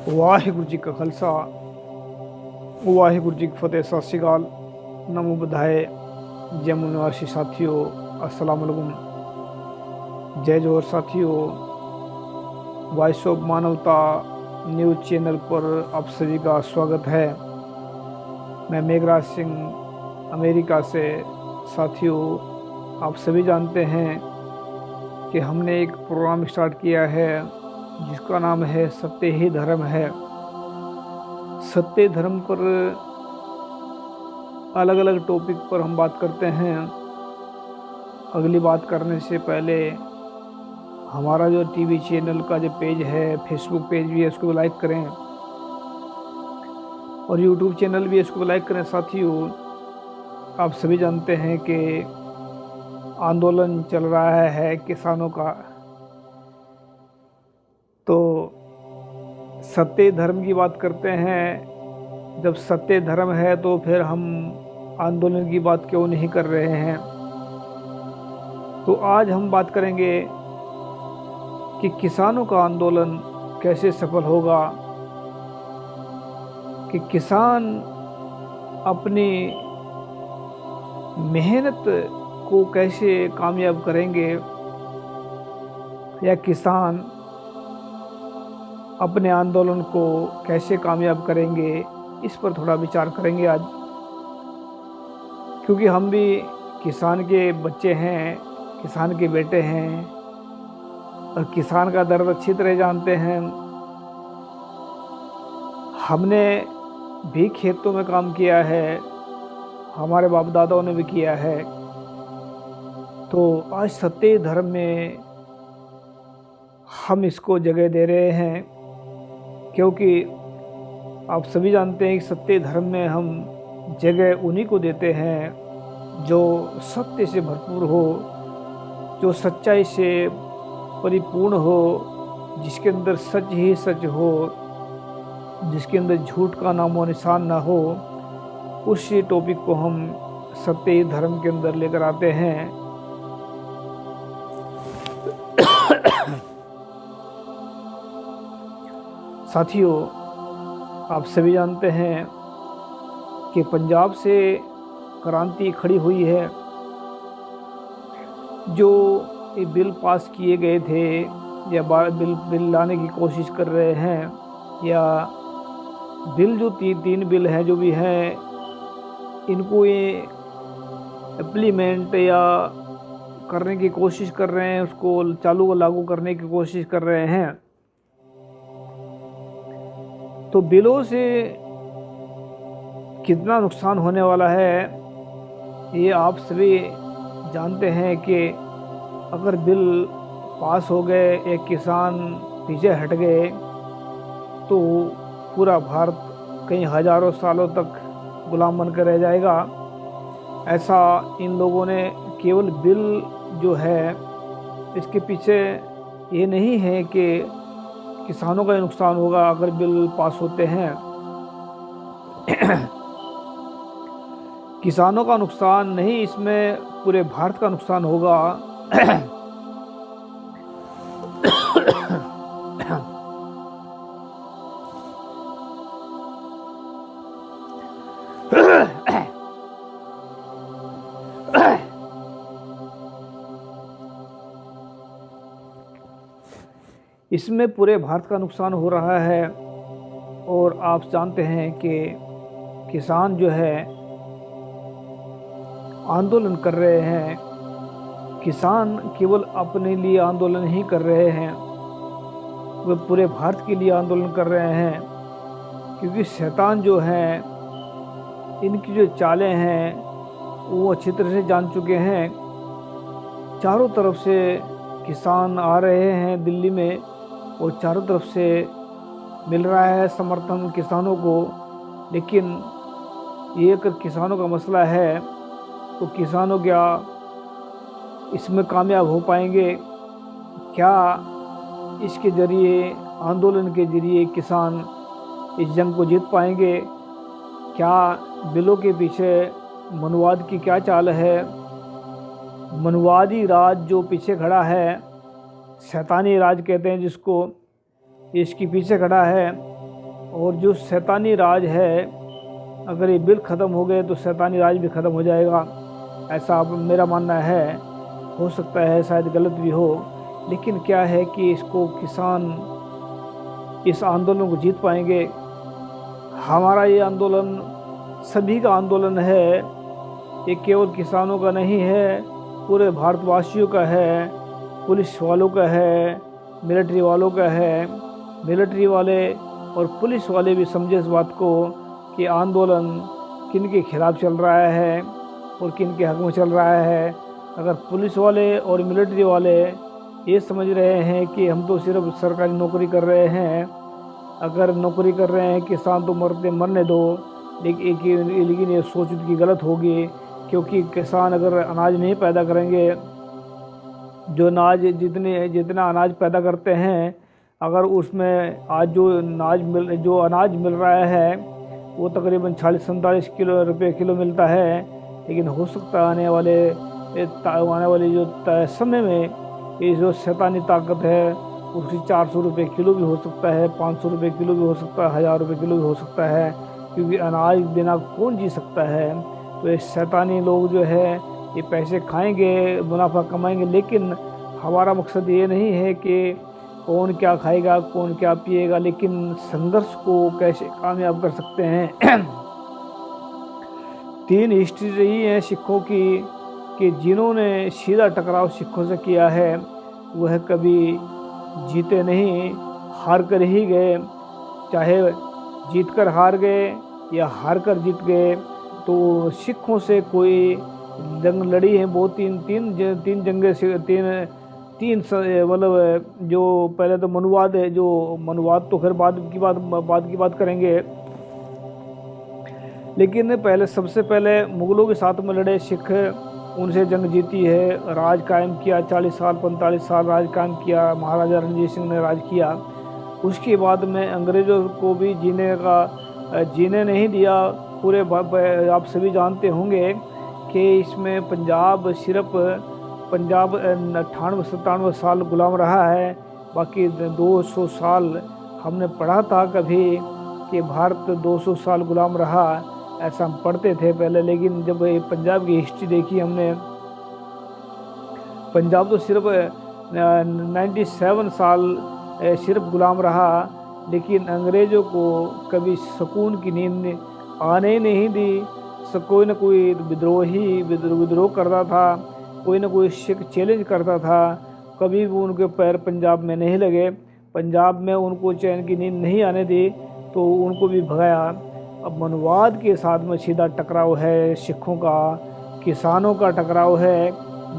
ਵਾਹਿਗੁਰੂ ਜੀ ਕਾ ਖਾਲਸਾ ਵਾਹਿਗੁਰੂ ਜੀ ਕੀ ਫਤਿਹ। ਸਤਿ ਸ਼੍ਰੀ ਅਕਾਲ, नमो बुधाए, जम्मू निवासी साथियों, अस्सलाम वालेकुम। जय जोहर साथियों, वॉइस ऑफ मानवता न्यूज़ चैनल पर आप सभी का स्वागत है। मैं मेघराज सिंह अमेरिका से। साथियों, आप सभी जानते हैं कि हमने एक प्रोग्राम स्टार्ट किया है जिसका नाम है सत्य ही धर्म है। सत्य धर्म पर अलग अलग टॉपिक पर हम बात करते हैं। अगली बात करने से पहले हमारा जो टीवी चैनल का जो पेज है, फेसबुक पेज भी है, उसको लाइक करें और यूट्यूब चैनल भी है, उसको लाइक करें। साथियों, आप सभी जानते हैं कि आंदोलन चल रहा है किसानों का। तो सत्य धर्म की बात करते हैं। जब सत्य धर्म है तो फिर हम आंदोलन की बात क्यों नहीं कर रहे हैं। तो आज हम बात करेंगे कि किसानों का आंदोलन कैसे सफल होगा, कि किसान अपनी मेहनत को कैसे कामयाब करेंगे, या किसान अपने आंदोलन को कैसे कामयाब करेंगे। इस पर थोड़ा विचार करेंगे आज, क्योंकि हम भी किसान के बच्चे हैं, किसान के बेटे हैं और किसान का दर्द अच्छी तरह जानते हैं। हमने भी खेतों में काम किया है, हमारे बाप दादाओं ने भी किया है। तो आज सत्य धर्म में हम इसको जगह दे रहे हैं, क्योंकि आप सभी जानते हैं कि सत्य धर्म में हम जगह उन्हीं को देते हैं जो सत्य से भरपूर हो, जो सच्चाई से परिपूर्ण हो, जिसके अंदर सच ही सच हो, जिसके अंदर झूठ का नामो निशान ना हो। उसी टॉपिक को हम सत्य धर्म के अंदर लेकर आते हैं। साथियों, आप सभी जानते हैं कि पंजाब से क्रांति खड़ी हुई है। जो ये बिल पास किए गए थे या बिल लाने की कोशिश कर रहे हैं, या बिल जो तीन बिल हैं जो भी हैं, इनको ये इम्प्लीमेंट या करने की कोशिश कर रहे हैं, उसको चालू व लागू करने की कोशिश कर रहे हैं। तो बिलों से कितना नुकसान होने वाला है ये आप सभी जानते हैं। कि अगर बिल पास हो गए, एक किसान पीछे हट गए, तो पूरा भारत कई हजारों सालों तक गुलाम बनकर रह जाएगा। ऐसा इन लोगों ने केवल बिल जो है, इसके पीछे ये नहीं है कि किसानों का नुकसान होगा अगर बिल पास होते हैं। किसानों का नुकसान नहीं, इसमें पूरे भारत का नुकसान होगा। इसमें पूरे भारत का नुकसान हो रहा है। और आप जानते हैं कि किसान जो है आंदोलन कर रहे हैं। किसान केवल अपने लिए आंदोलन नहीं कर रहे हैं, वे पूरे भारत के लिए आंदोलन कर रहे हैं। क्योंकि शैतान जो हैं, इनकी जो चालें हैं वो अच्छी तरह से जान चुके हैं। चारों तरफ से किसान आ रहे हैं दिल्ली में, और चारों तरफ से मिल रहा है समर्थन किसानों को। लेकिन ये अगर किसानों का मसला है तो किसानों क्या इसमें कामयाब हो पाएंगे? क्या इसके ज़रिए, आंदोलन के ज़रिए किसान इस जंग को जीत पाएंगे? क्या बिलों के पीछे मनुवाद की क्या चाल है? मनुवादी राज जो पीछे खड़ा है, शैतानी राज कहते हैं जिसको, इसके पीछे खड़ा है। और जो शैतानी राज है, अगर ये बिल ख़त्म हो गए तो शैतानी राज भी ख़त्म हो जाएगा, ऐसा अब मेरा मानना है। हो सकता है शायद गलत भी हो, लेकिन क्या है कि इसको किसान इस आंदोलन को जीत पाएंगे। हमारा ये आंदोलन सभी का आंदोलन है, ये केवल किसानों का नहीं है, पूरे भारतवासियों का है, पुलिस वालों का है, मिलिट्री वालों का है। मिलिट्री वाले और पुलिस वाले भी समझे इस बात को कि आंदोलन किन के खिलाफ चल रहा है और किन के हक में चल रहा है। अगर पुलिस वाले और मिलिट्री वाले ये समझ रहे हैं कि हम तो सिर्फ सरकारी नौकरी कर रहे हैं, अगर नौकरी कर रहे हैं किसान तो मरने दो, लेकिन ये सोच उनकी गलत होगी, क्योंकि किसान अगर अनाज नहीं पैदा करेंगे, जो जितना अनाज पैदा करते हैं, अगर उसमें आज जो अनाज मिल रहा है वो तकरीबन 40-47 रुपये किलो मिलता है, लेकिन हो सकता है आने वाले जो समय में ये जो शैतानी ताकत है उसकी 400 रुपये किलो भी हो सकता है, 500 रुपये किलो भी हो सकता है, 1000 रुपये किलो भी हो सकता है, क्योंकि अनाज बिना कौन जी सकता है। तो ये शैतानी लोग जो है ये पैसे खाएंगे, मुनाफा कमाएंगे, लेकिन हमारा मकसद ये नहीं है कि कौन क्या खाएगा, कौन क्या पिएगा, लेकिन संघर्ष को कैसे कामयाब कर सकते हैं। 3 हिस्ट्री रही है सिखों की कि जिन्होंने सीधा टकराव सिखों से किया है वह कभी जीते नहीं, हार कर ही गए। चाहे जीत कर हार गए या हार कर जीत गए, तो सिखों से कोई जंग लड़ी है वो तीन जंगें से तीन मतलब जो पहले तो मनुवाद है, जो मनुवाद तो खैर बाद की बात करेंगे, लेकिन सबसे पहले मुगलों के साथ में लड़े सिख, उनसे जंग जीती है, राज कायम किया, 40-45 साल राज कायम किया, महाराजा रणजीत सिंह ने राज किया। उसके बाद में अंग्रेज़ों को भी जीने नहीं दिया। पूरे आप सभी जानते होंगे कि इसमें पंजाब 98-97 साल गुलाम रहा है, बाकी 200 साल हमने पढ़ा था कभी कि भारत 200 साल गुलाम रहा, ऐसा हम पढ़ते थे पहले। लेकिन जब पंजाब की हिस्ट्री देखी हमने, पंजाब तो सिर्फ 97 साल सिर्फ गुलाम रहा, लेकिन अंग्रेज़ों को कभी सुकून की नींद आने नहीं दी। कोई न कोई विद्रोह करता था, कोई न कोई सिख चैलेंज करता था, कभी भी उनके पैर पंजाब में नहीं लगे। पंजाब में उनको चैन की नींद नहीं आने दी तो उनको भी भगाया। अब मनुवाद के साथ में सीधा टकराव है सिखों का, किसानों का टकराव है।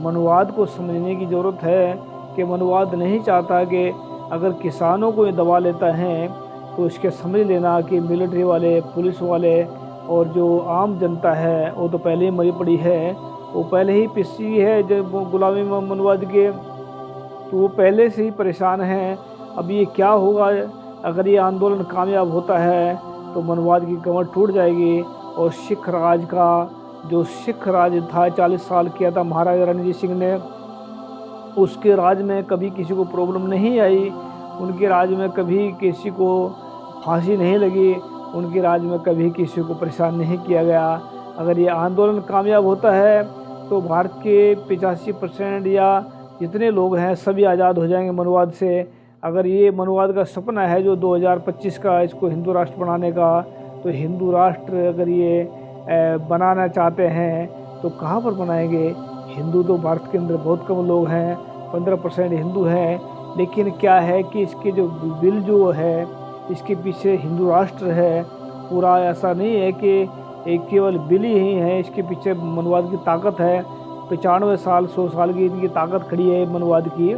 मनुवाद को समझने की ज़रूरत है कि मनुवाद नहीं चाहता कि अगर किसानों को दबा लेता है तो इसके समझ लेना कि मिलिट्री वाले, पुलिस वाले और जो आम जनता है वो तो पहले ही मरी पड़ी है, वो पहले ही पिसी है जब गुलामी मनुवाद के, तो वो पहले से ही परेशान हैं। अब ये क्या होगा, अगर ये आंदोलन कामयाब होता है तो मनुवाद की कमर टूट जाएगी। और सिख राज का जो सिख राज था 40 साल किया था महाराजा रणजीत सिंह ने, उसके राज में कभी किसी को प्रॉब्लम नहीं आई, उनके राज में कभी किसी को फांसी नहीं लगी, उनके राज में कभी किसी को परेशान नहीं किया गया। अगर ये आंदोलन कामयाब होता है तो भारत के 85% या जितने लोग हैं सभी आज़ाद हो जाएंगे मनुवाद से। अगर ये मनुवाद का सपना है जो 2025 का, इसको हिंदू राष्ट्र बनाने का, तो हिंदू राष्ट्र अगर ये बनाना चाहते हैं तो कहाँ पर बनाएंगे? हिंदू तो भारत के अंदर बहुत कम लोग हैं, 15% हिंदू हैं, लेकिन क्या है कि इसके जो बिल जो है इसके पीछे हिंदू राष्ट्र है पूरा। ऐसा नहीं है कि एक केवल बिल ही है, इसके पीछे मनुवाद की ताकत है। 95 साल 100 साल की इनकी ताकत खड़ी है मनुवाद की।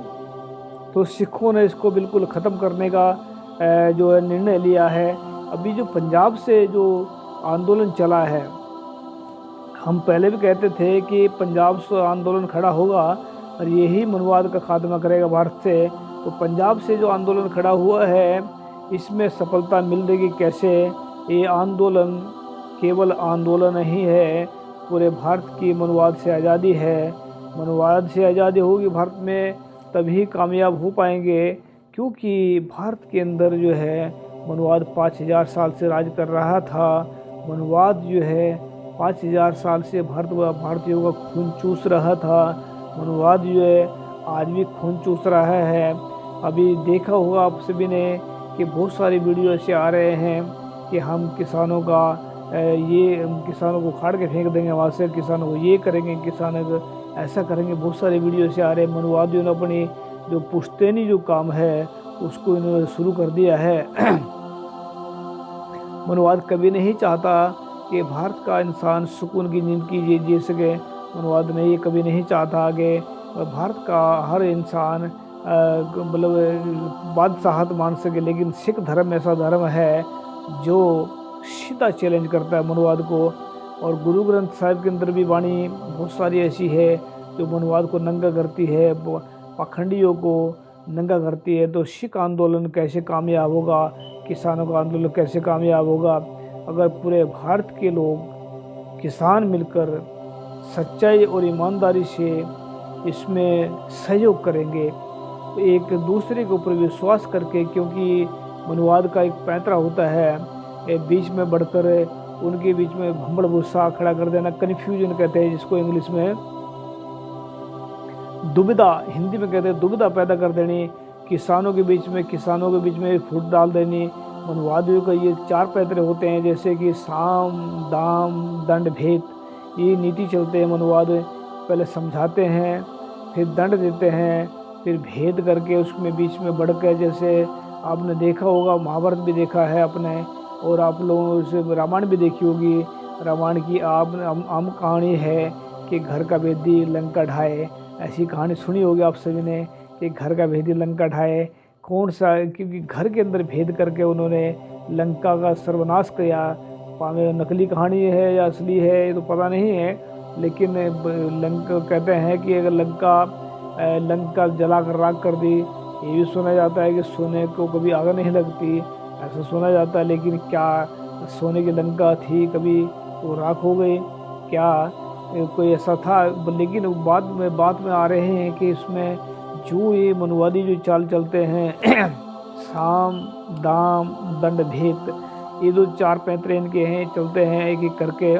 तो सिखों ने इसको बिल्कुल ख़त्म करने का जो है निर्णय लिया है। अभी जो पंजाब से जो आंदोलन चला है, हम पहले भी कहते थे कि पंजाब से आंदोलन खड़ा होगा और यही मनुवाद का खात्मा करेगा भारत से। तो पंजाब से जो आंदोलन खड़ा हुआ है इसमें सफलता मिलेगी कैसे? ये आंदोलन केवल आंदोलन नहीं है, पूरे भारत की मनुवाद से आज़ादी है। मनुवाद से आज़ादी होगी भारत में तभी कामयाब हो पाएंगे, क्योंकि भारत के अंदर जो है मनवाद 5000 साल से राज कर रहा था। मनवाद जो है 5000 साल से भारतीयों का खून चूस रहा था। मनवाद जो है आज भी खून चूस रहा है। अभी देखा होगा आप सभी ने कि बहुत सारे वीडियो ऐसे आ रहे हैं कि हम किसानों का किसानों को उखाड़ के फेंक देंगे वहाँ से, किसानों को ये करेंगे, किसानों को ऐसा करेंगे। बहुत सारे वीडियो ऐसे आ रहे हैं। मनवादियों ने अपनी जो पुश्तैनी जो काम है उसको इन्होंने शुरू कर दिया है। मनवाद कभी नहीं चाहता कि भारत का इंसान सुकून की नींद की जी सके। मनवाद ने ये कभी नहीं चाहता कि भारत का हर इंसान मतलब बादशाहत मान सके। लेकिन सिख धर्म ऐसा धर्म है जो सीधा चैलेंज करता है मनवाद को। और गुरु ग्रंथ साहिब के अंदर भी वाणी बहुत सारी ऐसी है जो मनवाद को नंगा करती है, पाखंडियों को नंगा करती है। तो सिख आंदोलन कैसे कामयाब होगा, किसानों का आंदोलन कैसे कामयाब होगा, अगर पूरे भारत के लोग किसान मिलकर सच्चाई और ईमानदारी से इसमें सहयोग करेंगे, तो एक दूसरे के ऊपर विश्वास करके। क्योंकि मनवाद का एक पैंतरा होता है बीच में बढ़कर उनके बीच में भंबड़ भूसा खड़ा कर देना, कन्फ्यूजन कहते हैं जिसको इंग्लिश में, दुविधा हिंदी में कहते हैं, दुविधा पैदा कर देनी किसानों के बीच में फूट डाल देनी। मनवादियों का ये 4 पैंतरे होते हैं, जैसे कि साम दाम दंड भेद, ये नीति चलते हैं। मनवाद पहले समझाते हैं, फिर दंड देते हैं, फिर भेद करके उसमें बीच में बढ़ कर, जैसे आपने देखा होगा महाभारत भी देखा है आपने, और आप लोगों से रामायण भी देखी होगी। रामायण की आम कहानी है कि घर का भेदी लंका ढाए, ऐसी कहानी सुनी होगी आप सभी ने कि घर का भेदी लंका ढाए। कौन सा, क्योंकि घर के अंदर भेद करके उन्होंने लंका का सर्वनाश किया। नकली कहानी है या असली है ये तो पता नहीं है, लेकिन लंका कहते हैं कि अगर लंका जला कर राख कर दी। ये भी सुना जाता है कि सोने को कभी आग नहीं लगती, ऐसा सुना जाता है। लेकिन क्या सोने की लंका थी, कभी वो राख हो गई क्या, कोई ऐसा था? लेकिन बात में आ रहे हैं कि इसमें जो ये मनवादी जो चाल चलते हैं साम दाम दंड भेद, ये जो 4 पैंतरे इनके हैं, चलते हैं एक एक करके।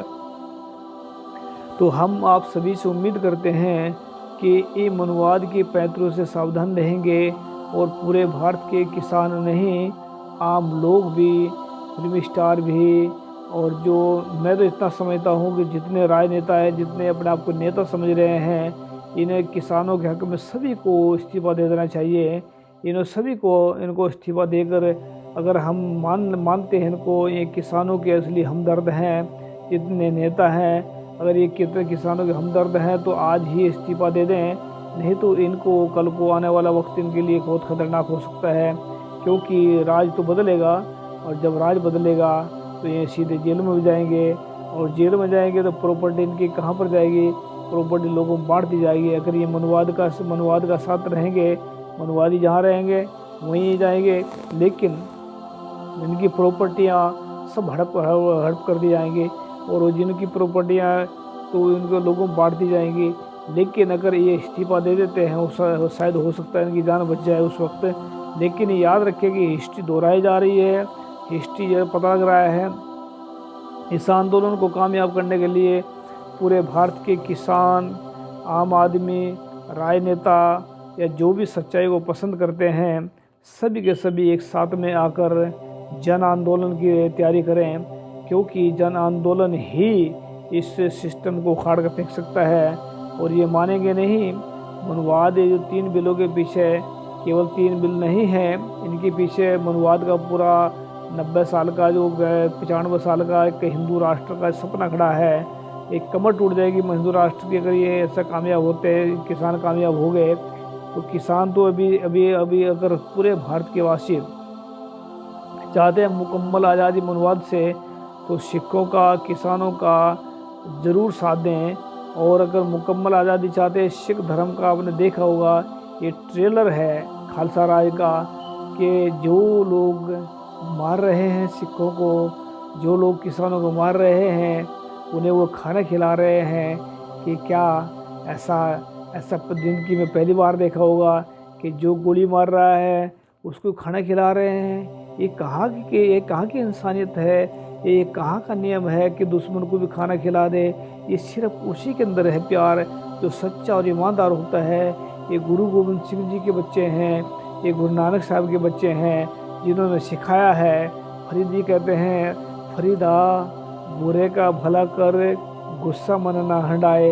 तो हम आप सभी से उम्मीद करते हैं कि ये मनवाद के पैंतरों से सावधान रहेंगे और पूरे भारत के किसान नहीं, आम लोग भी, फिल्म स्टार भी, और जो मैं तो इतना समझता हूँ कि जितने राजनेता हैं, जितने अपने आप को नेता समझ रहे हैं, इन्हें किसानों के हक में सभी को इस्तीफा दे देना चाहिए। इनको इस्तीफा देकर, अगर हम मानते हैं इनको ये किसानों के असली हमदर्द हैं, जितने नेता हैं, अगर ये कितने किसानों के हमदर्द हैं तो आज ही इस्तीफा दे दें, नहीं तो इनको कल को आने वाला वक्त इनके लिए बहुत खतरनाक हो सकता है। क्योंकि राज तो बदलेगा, और जब राज बदलेगा तो ये सीधे जेल में भी जाएंगे, और जेल में जाएंगे तो प्रॉपर्टी इनकी कहाँ पर जाएगी? प्रॉपर्टी लोगों को बांट दी जाएगी। अगर ये मनवाद का साथ रहेंगे, मनवादी जहाँ रहेंगे वहीं जाएंगे, लेकिन इनकी प्रॉपर्टियाँ सब हड़प कर दी जाएंगी, और वो जिनकी प्रॉपर्टियाँ तो इनको लोगों को बांट दी जाएंगी। लेकिन अगर ये इस्तीफा दे देते हैं, शायद हो सकता है इनकी जान बच जाए उस वक्त। लेकिन याद रखिए कि हिस्ट्री दोहराई जा रही है, हिस्ट्री जो पता लग रहा है। इस आंदोलन को कामयाब करने के लिए पूरे भारत के किसान, आम आदमी, राजनेता या जो भी सच्चाई को पसंद करते हैं, सभी के सभी एक साथ में आकर जन आंदोलन की तैयारी करें। क्योंकि जन आंदोलन ही इस सिस्टम को उखाड़ कर फेंक सकता है। और ये मानेंगे नहीं, मनवाद ये जो 3 बिलों के पीछे, केवल 3 बिल नहीं है, इनके पीछे मनवाद का पूरा 90 साल का, जो 95 साल का एक हिंदू राष्ट्र का सपना खड़ा है। एक कमर टूट जाएगी हिंदू राष्ट्र की अगर ये ऐसा कामयाब होते, किसान कामयाब हो गए। तो किसान तो अभी अगर पूरे भारत के वासी चाहते हैं मुकम्मल आज़ादी मनवाद से, तो सिखों का, किसानों का ज़रूर साथ दें। और अगर मुकम्मल आज़ादी चाहते हैं, सिख धर्म का आपने देखा होगा, ये ट्रेलर है खालसा राज का, कि जो लोग मार रहे हैं सिखों को, जो लोग किसानों को मार रहे हैं, उन्हें वो खाना खिला रहे हैं। कि क्या ऐसा ज़िंदगी में पहली बार देखा होगा कि जो गोली मार रहा है उसको खाना खिला रहे हैं? ये कहाँ की इंसानियत है, ये कहाँ का नियम है कि दुश्मन को भी खाना खिला दे। ये सिर्फ उसी के अंदर है प्यार जो सच्चा और ईमानदार होता है। ये गुरु गोविंद सिंह जी के बच्चे हैं, ये गुरु नानक साहब के बच्चे हैं जिन्होंने सिखाया है। फरीद जी कहते हैं, फरीदा बुरे का भला कर, गुस्सा मन ना हटाए,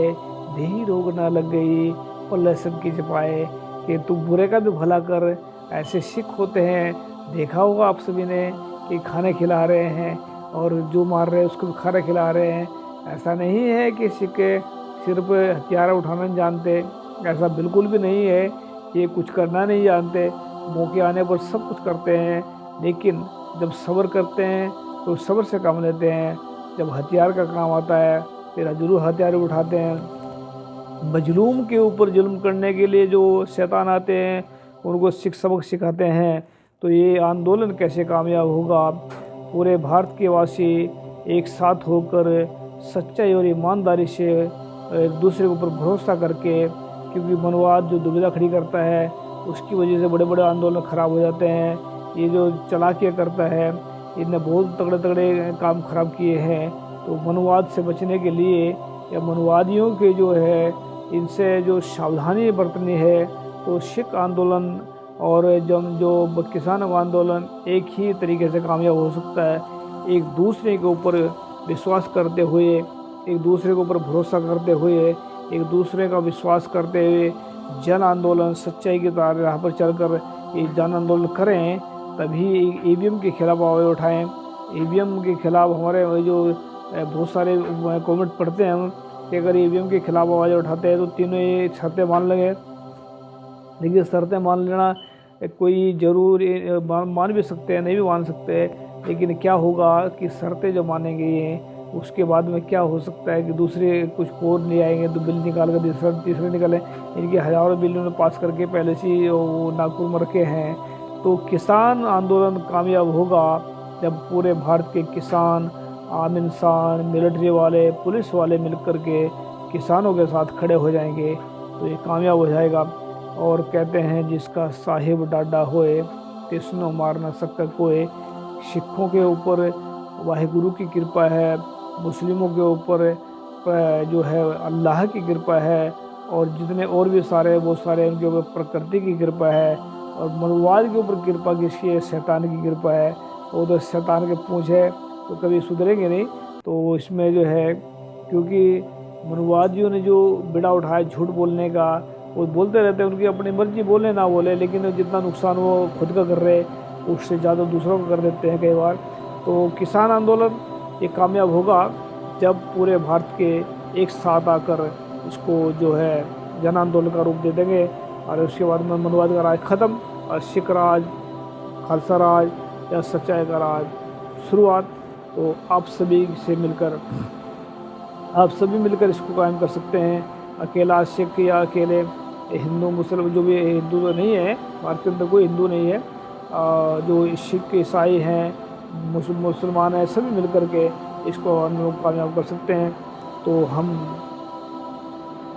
देही रोग ना लग गई, और लहसन की जपाए। कि तू बुरे का भी भला कर। ऐसे सिख होते हैं, देखा होगा आप सभी ने कि खाने खिला रहे हैं और जो मार रहे हैं उसको भी खाना खिला रहे हैं। ऐसा नहीं है कि सिख सिर्फ हथियार उठाना नहीं जानते, ऐसा बिल्कुल भी नहीं है। ये कुछ करना नहीं जानते, मौके आने पर सब कुछ करते हैं, लेकिन जब सब्र करते हैं तो सब्र से काम लेते हैं। जब हथियार का काम आता है फिर जरूर हथियार उठाते हैं। मजलूम के ऊपर जुल्म करने के लिए जो शैतान आते हैं उनको सबक सिखाते हैं। तो ये आंदोलन कैसे कामयाब होगा? पूरे भारत के वासी एक साथ होकर सच्चाई और ईमानदारी से एक दूसरे के ऊपर भरोसा करके, क्योंकि मनवाद जो दुविधा खड़ी करता है उसकी वजह से बड़े बड़े आंदोलन खराब हो जाते हैं। ये जो चालाकियाँ करता है, इनने बहुत तगड़े तगड़े काम खराब किए हैं। तो मनवाद से बचने के लिए या मनवादियों के जो है इनसे जो सावधानी बरतनी है, तो सिख आंदोलन और जो किसान आंदोलन एक ही तरीके से कामयाब हो सकता है। एक दूसरे के ऊपर विश्वास करते हुए, एक दूसरे के ऊपर भरोसा करते हुए, एक दूसरे का विश्वास करते हुए जन आंदोलन सच्चाई की राह पर चलकर ये जन आंदोलन करें, तभी ईवीएम के खिलाफ आवाज़ उठाएं। ईवीएम के खिलाफ हमारे जो बहुत सारे कमेंट पढ़ते हैं हम कि अगर ईवीएम के खिलाफ आवाज़ उठाते हैं तो तीनों ये शर्तें मान लेंगे। लेकिन शर्तें मान लेना कोई ज़रूर मान भी सकते हैं, नहीं भी मान सकते, लेकिन क्या होगा कि शर्तें जो मानेंगे ये, उसके बाद में क्या हो सकता है कि दूसरे कुछ और ले आएंगे, तो बिल निकाल कर तीसरे निकालें। इनके हज़ारों बिल उन्होंने पास करके पहले से ही वो नागपुर में रखे हैं। तो किसान आंदोलन कामयाब होगा जब पूरे भारत के किसान, आम इंसान, मिलिट्री वाले, पुलिस वाले मिलकर के किसानों के साथ खड़े हो जाएंगे, तो ये कामयाब हो जाएगा। और कहते हैं जिसका साहिब डाडा होए, तिस्नो मार न सका कोई। सिखों के ऊपर वाहिगुरु की कृपा है, मुस्लिमों के ऊपर जो है अल्लाह की कृपा है, और जितने और भी सारे वो सारे उनके ऊपर प्रकृति की कृपा है, और मनवाद के ऊपर कृपा किसकी है? शैतान की कृपा है। वो तो शैतान के पूंछ है तो कभी सुधरेंगे नहीं। तो इसमें जो है, क्योंकि मनवादियों ने जो बिड़ा उठाया झूठ बोलने का, वो बोलते रहते हैं, उनकी अपनी मर्जी, बोले ना बोले, लेकिन जितना नुकसान वो खुद का कर रहे उससे ज़्यादा दूसरों का कर देते हैं कई बार। तो किसान आंदोलन ये कामयाब होगा जब पूरे भारत के एक साथ आकर इसको जो है जन आंदोलन का रूप दे देंगे, और उसके बाद में मनवाद का राज ख़त्म और सिख राज, खालसा राज या सच्चाई का राज शुरुआत। तो आप सभी मिलकर इसको कायम कर सकते हैं। अकेला सिख या अकेले हिंदू मुस्लिम, जो भी हिंदू तो नहीं है, भारत के अंदर कोई हिंदू नहीं है, जो सिख ईसाई हैं, मुसलमान हैं, सभी मिलकर के इसको हम लोग कामयाब कर सकते हैं। तो हम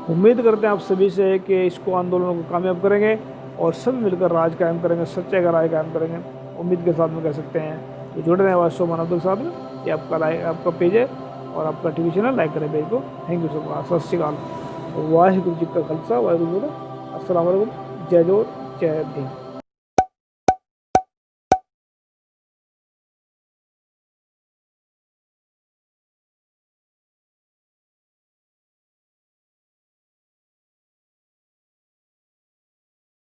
उम्मीद करते हैं आप सभी से कि इसको आंदोलन को कामयाब करेंगे और सब मिलकर राज कायम करेंगे, सच्चाई का राज कायम करेंगे, उम्मीद के साथ में कह सकते हैं। तो जुड़ रहे हैं वास्तव मान अब्दुल साहब में, ये आपका पेज है और आपका टीवी चैनल, लाइक करें पेज को। Thank you so much. सत श्री अकाल। वाहिगुरु जी का खालसा, वाहिगुरु जी का अस्सलाम वालेकुम। जय जोर जय भीम।